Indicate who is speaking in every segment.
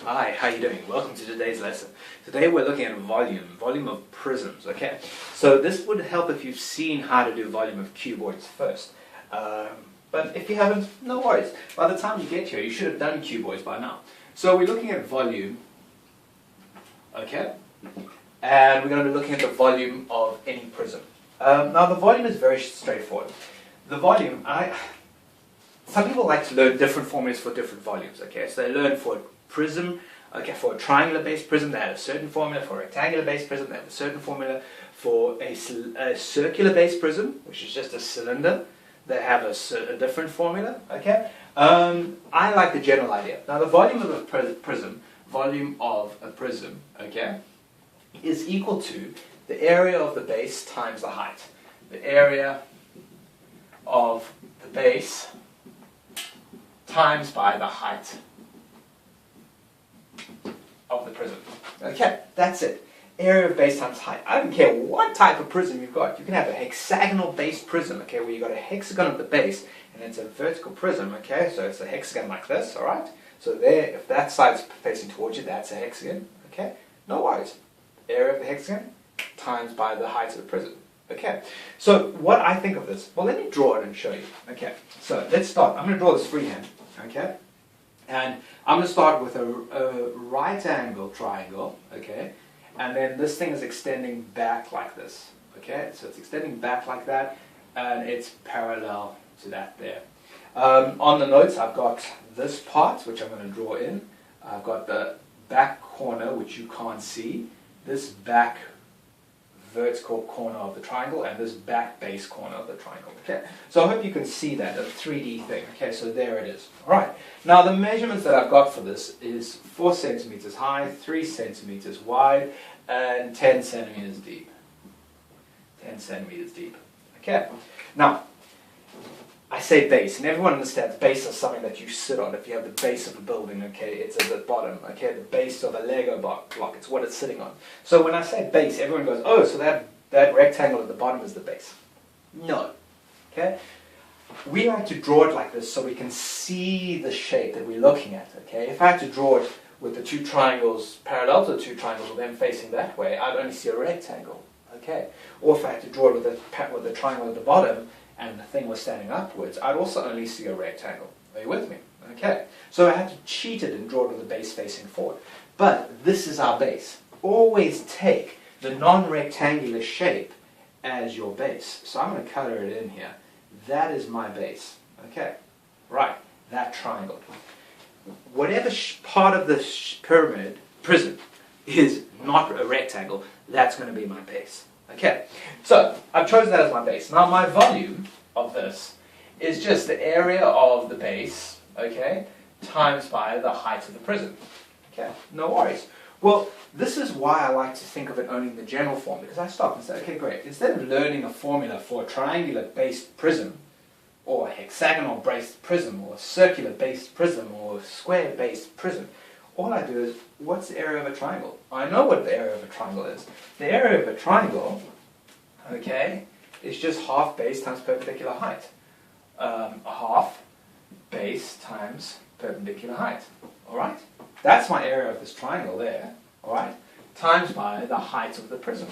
Speaker 1: Hi, how you doing? Welcome to today's lesson. Today we're looking at volume of prisms, okay? So this would help if you've seen how to do volume of cuboids first. But if you haven't, no worries. By the time you get here, you should have done cuboids by now. So we're looking at volume, okay? And we're going to be looking at the volume of any prism. Now the volume is very straightforward. The volume, some people like to learn different formulas for different volumes, okay? So they learn for prism, okay, for a triangular-based prism, they have a certain formula. For a rectangular-based prism, they have a certain formula. For a circular-based prism, which is just a cylinder, they have a different formula, okay? I like the general idea. Now, the volume of a prism, okay, is equal to the area of the base times the height. The area of the base times by the height of the prism. Okay, that's it. Area of base times height. I don't care what type of prism you've got. You can have a hexagonal base prism, okay, where you've got a hexagon at the base and it's a vertical prism, okay, so it's a hexagon like this, alright? So there, if that side's facing towards you, that's a hexagon, okay? No worries. Area of the hexagon times by the height of the prism. Okay, so what I think of this, well, let me draw it and show you. Okay, so let's start. I'm going to draw this freehand, okay? And I'm going to start with a right angle triangle, okay? And then this thing is extending back like this, okay? So it's extending back like that, and it's parallel to that there. On the notes, I've got this part, which I'm going to draw in. I've got the back corner, which you can't see, this back vertical corner of the triangle, and this back base corner of the triangle. Okay, so I hope you can see that, a 3D thing. Okay, so there it is. Alright, now the measurements that I've got for this is 4 centimeters high, 3 centimeters wide, and 10 centimeters deep. 10 centimeters deep. Okay, now I say base, and everyone understands base is something that you sit on. If you have the base of a building, okay, it's at the bottom, okay, the base of a Lego block, it's what it's sitting on. So when I say base, everyone goes, oh, so that rectangle at the bottom is the base. No, okay? We like to draw it like this so we can see the shape that we're looking at, okay? If I had to draw it with the two triangles parallel to the two triangles with them facing that way, I'd only see a rectangle, okay? Or if I had to draw it with the triangle at the bottom, and the thing was standing upwards, I'd also only see a rectangle. Are you with me? Okay. So I had to cheat it and draw it with the base facing forward. But this is our base. Always take the non-rectangular shape as your base. So I'm going to color it in here. That is my base. Okay. Right. That triangle. Whatever part of the prism is not a rectangle, that's going to be my base. Okay, so I've chosen that as my base. Now my volume of this is just the area of the base, okay, times by the height of the prism. Okay, no worries. Well, this is why I like to think of it only in the general form, because I stop and say, okay, great. Instead of learning a formula for a triangular-based prism, or a hexagonal-based prism, or a circular-based prism, or a square-based prism, all I do is, what's the area of a triangle? I know what the area of a triangle is. The area of a triangle, okay, is just half base times perpendicular height. A half base times perpendicular height. Alright? That's my area of this triangle there, alright, times by the height of the prism.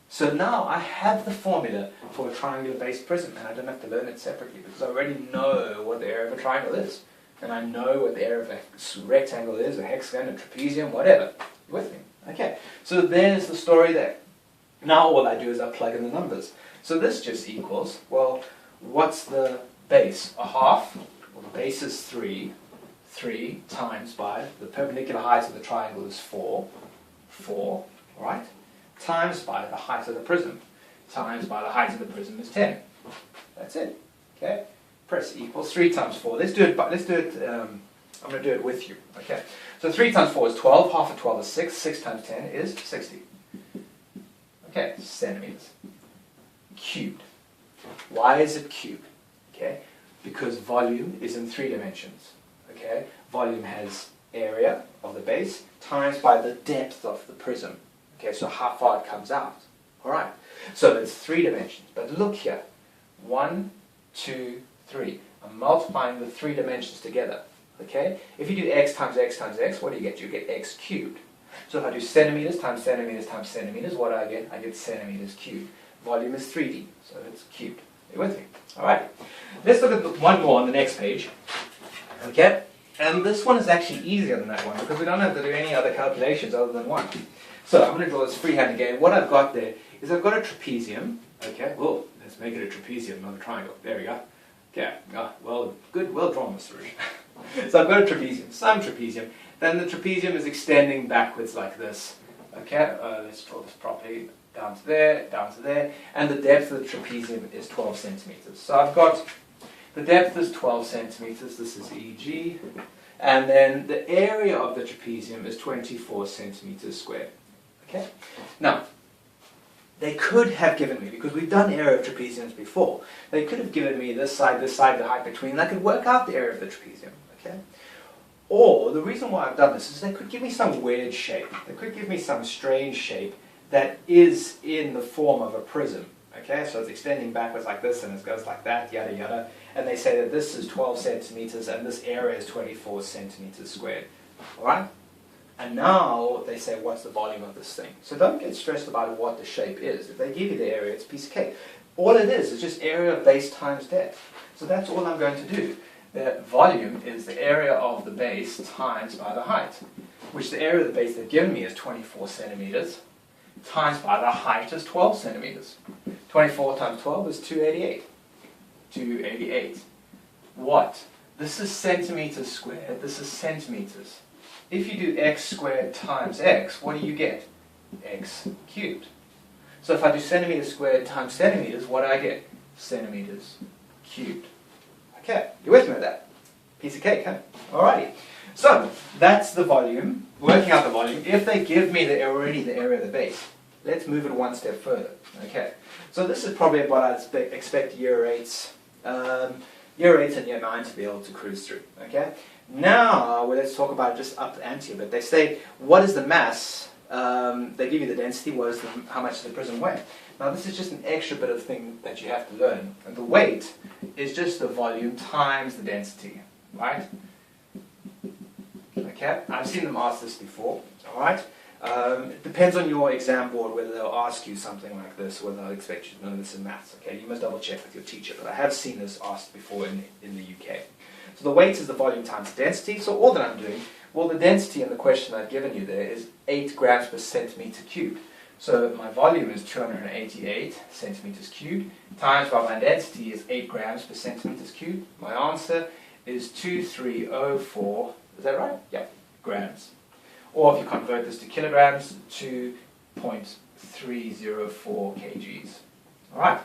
Speaker 1: So now I have the formula for a triangular-based prism, and I don't have to learn it separately because I already know what the area of a triangle is. And I know what the area of a rectangle is, a hexagon, a trapezium, whatever. You with me? Okay, so there's the story there. Now all I do is I plug in the numbers. So this just equals, well, what's the base? A half, well the base is 3 times by, the perpendicular height of the triangle is 4, right? Times by the height of the prism, times by the height of the prism is 10. That's it, okay? Press equals 3 times 4. Let's do it, I'm going to do it with you. Okay. So 3 times 4 is 12, half of 12 is 6, 6 times 10 is 60. Okay, centimeters. Cubed. Why is it cubed? Okay, because volume is in 3 dimensions. Okay, volume has area of the base times by the depth of the prism. Okay, so how far it comes out. Alright, so it's 3 dimensions. But look here. 1, 2, 3. I'm multiplying the 3 dimensions together. Okay? If you do x times x times x, what do you get? You get x cubed. So if I do centimeters times centimeters times centimeters, what do I get? I get centimeters cubed. Volume is 3D, so it's cubed. Are you with me? Alright. Let's look at one more on the next page. Okay? And this one is actually easier than that one because we don't have to do any other calculations other than one. So I'm going to draw this freehand again. What I've got there is I've got a trapezium. Okay, well, let's make it a trapezium, not a triangle. There we go. Okay, well, good, well drawn, Mr. Rouge. So I've got a trapezium, some trapezium. Then the trapezium is extending backwards like this. Okay, let's draw this properly. Down to there, and the depth of the trapezium is 12 centimeters. So I've got, the depth is 12 centimeters, this is EG, and then the area of the trapezium is 24 centimeters squared. Okay? Now, they could have given me, because we've done area of trapeziums before, they could have given me this side, the height between, and I could work out the area of the trapezium. Okay? Or, the reason why I've done this is they could give me some weird shape. They could give me some strange shape that is in the form of a prism. Okay, so it's extending backwards like this and it goes like that, yada yada. And they say that this is 12 centimeters and this area is 24 centimeters squared. Alright? And now they say, what's the volume of this thing? So don't get stressed about what the shape is. If they give you the area, it's a piece of cake. All it is just area of base times depth. So that's all I'm going to do. The volume is the area of the base times by the height, which the area of the base they've given me is 24 centimeters. Times by the height is 12 centimeters. 24 times 12 is 288. 288. What? This is centimeters squared, this is centimeters. If you do x squared times x, what do you get? X cubed. So if I do centimeters squared times centimeters, what do I get? Centimeters cubed. Okay, you with me with that? Piece of cake, huh? Alrighty. So, that's the volume, working out the volume. If they give me already the area of the base, let's move it one step further. Okay, so this is probably what I'd expect year 8s and year 9 to be able to cruise through. Okay, now well, let's talk about just up the ante a bit. They say, what is the mass? They give you the density, how much does the prism weigh? Now this is just an extra bit of thing that you have to learn. And the weight is just the volume times the density, right? Okay, I've seen them ask this before, alright? It depends on your exam board whether they'll ask you something like this, whether they'll expect you to know this in maths, okay? You must double check with your teacher, but I have seen this asked before in the UK. So the weight is the volume times the density, so all that I'm doing, well the density in the question I've given you there is 8 grams per centimeter cubed. So my volume is 288 centimeters cubed, times by my density is 8 grams per centimeters cubed. My answer is 2304, is that right? Yeah, grams. Or if you convert this to kilograms, 2.304 kgs. Alright,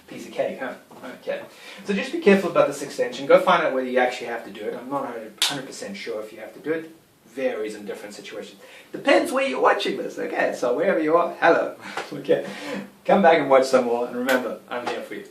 Speaker 1: piece of cake, huh? Okay. So just be careful about this extension. Go find out whether you actually have to do it. I'm not 100% sure if you have to do it. Varies in different situations. Depends where you're watching this, okay? So wherever you are, hello. Okay. Come back and watch some more, and remember, I'm here for you.